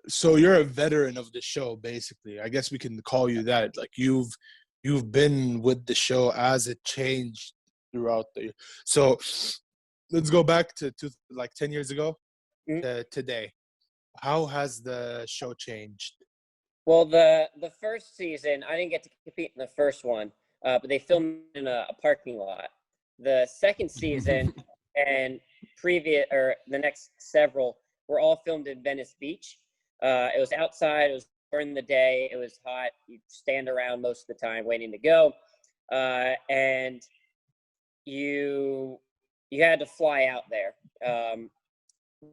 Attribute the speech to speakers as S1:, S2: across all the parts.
S1: So you're a veteran of the show, basically. I guess we can call you that. Like you've been with the show as it changed throughout the. So let's go back to like 10 years ago to today. How has the show changed?
S2: Well, the first season, I didn't get to compete in the first one, but they filmed in a parking lot. The second season and the next several were all filmed in Venice Beach. It was outside. It was during the day. It was hot. You stand around most of the time waiting to go, and you had to fly out there.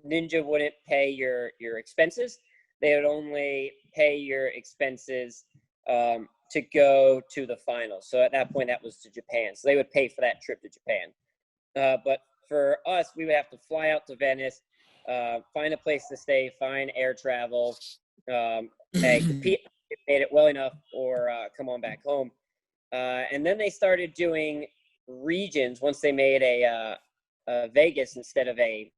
S2: Ninja wouldn't pay your expenses. They would only pay your expenses to go to the finals. So at that point, that was to Japan. So they would pay for that trip to Japan. But for us, we would have to fly out to Venice, find a place to stay, find air travel, and compete if we made it well enough, or come on back home. And then they started doing regions once they made a Vegas instead of a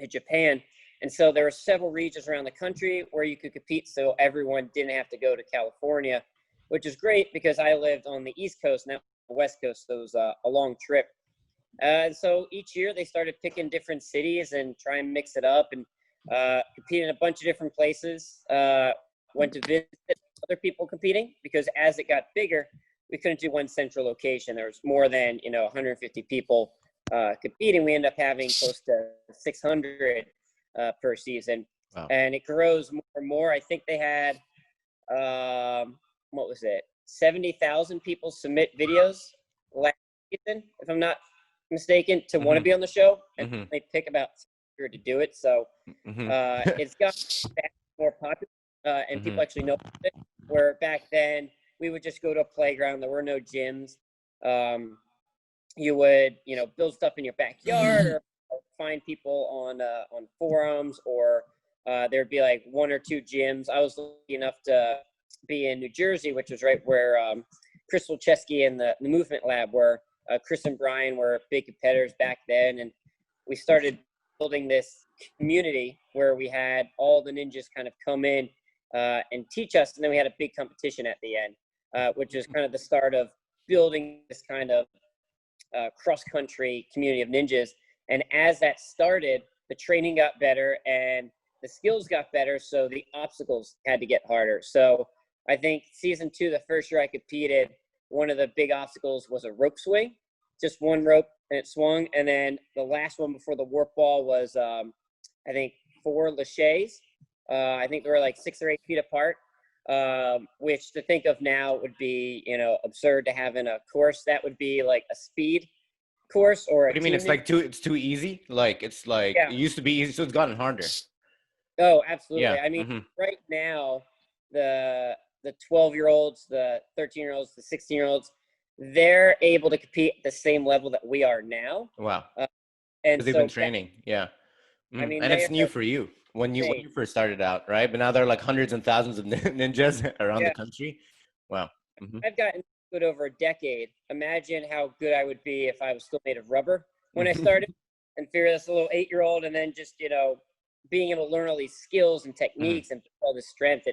S2: Japan. And so there were several regions around the country where you could compete, so everyone didn't have to go to California, which is great because I lived on the East Coast, not the West Coast, so it was a long trip. And so each year they started picking different cities and try and mix it up and compete in a bunch of different places. Went to visit other people competing because as it got bigger, we couldn't do one central location. There was more than 150 people competing. We ended up having close to 600 per season.
S3: Wow.
S2: And it grows more and more. I think they had 70,000 people submit videos last season, if I'm not mistaken, to want to be on the show, and they pick about 600 to do it. So it's got more popular, and people actually know it. Where back then we would just go to a playground. There were no gyms. You would build stuff in your backyard or find people on forums, or there'd be like one or two gyms. I was lucky enough to be in New Jersey, which was right where Chris Wilczewski and the Movement Lab were. Chris and Brian were big competitors back then, and we started building this community where we had all the ninjas kind of come in and teach us, and then we had a big competition at the end, which is kind of the start of building this kind of cross-country community of ninjas. And as that started, the training got better and the skills got better, so the obstacles had to get harder. So I think season 2, the first year I competed, one of the big obstacles was a rope swing, just one rope and it swung. And then the last one before the warp ball was, I think, 4 laches. I think they were like 6 or 8 feet apart, which to think of now would be, absurd to have in a course. That would be like a speed course or
S3: what do you mean it's too easy? Like it's like it used to be easy, so it's gotten harder.
S2: Oh, absolutely. I mean, right now the 12-year-olds, the 13-year-olds, the 16-year-olds, they're able to compete at the same level that we are now.
S3: Wow.
S2: And
S3: they've been training. I mean, and it's new for you when you first started out, right? But now there are like hundreds and thousands of ninjas around the country. Wow.
S2: I've gotten good over a decade. Imagine how good I would be if I was still made of rubber when I started, and figure this little 8-year-old, and then just being able to learn all these skills and techniques and all this strength.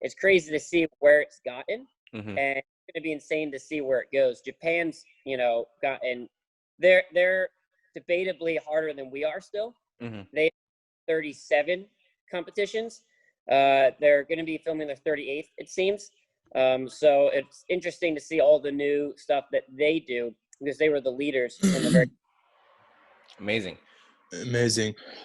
S2: It's crazy to see where it's gotten, and it's going to be insane to see where it goes. Japan's gotten they're debatably harder than we are still. They have 37 competitions. They're going to be filming their 38th, it seems. So it's interesting to see all the new stuff that they do because they were the leaders in the very
S3: amazing.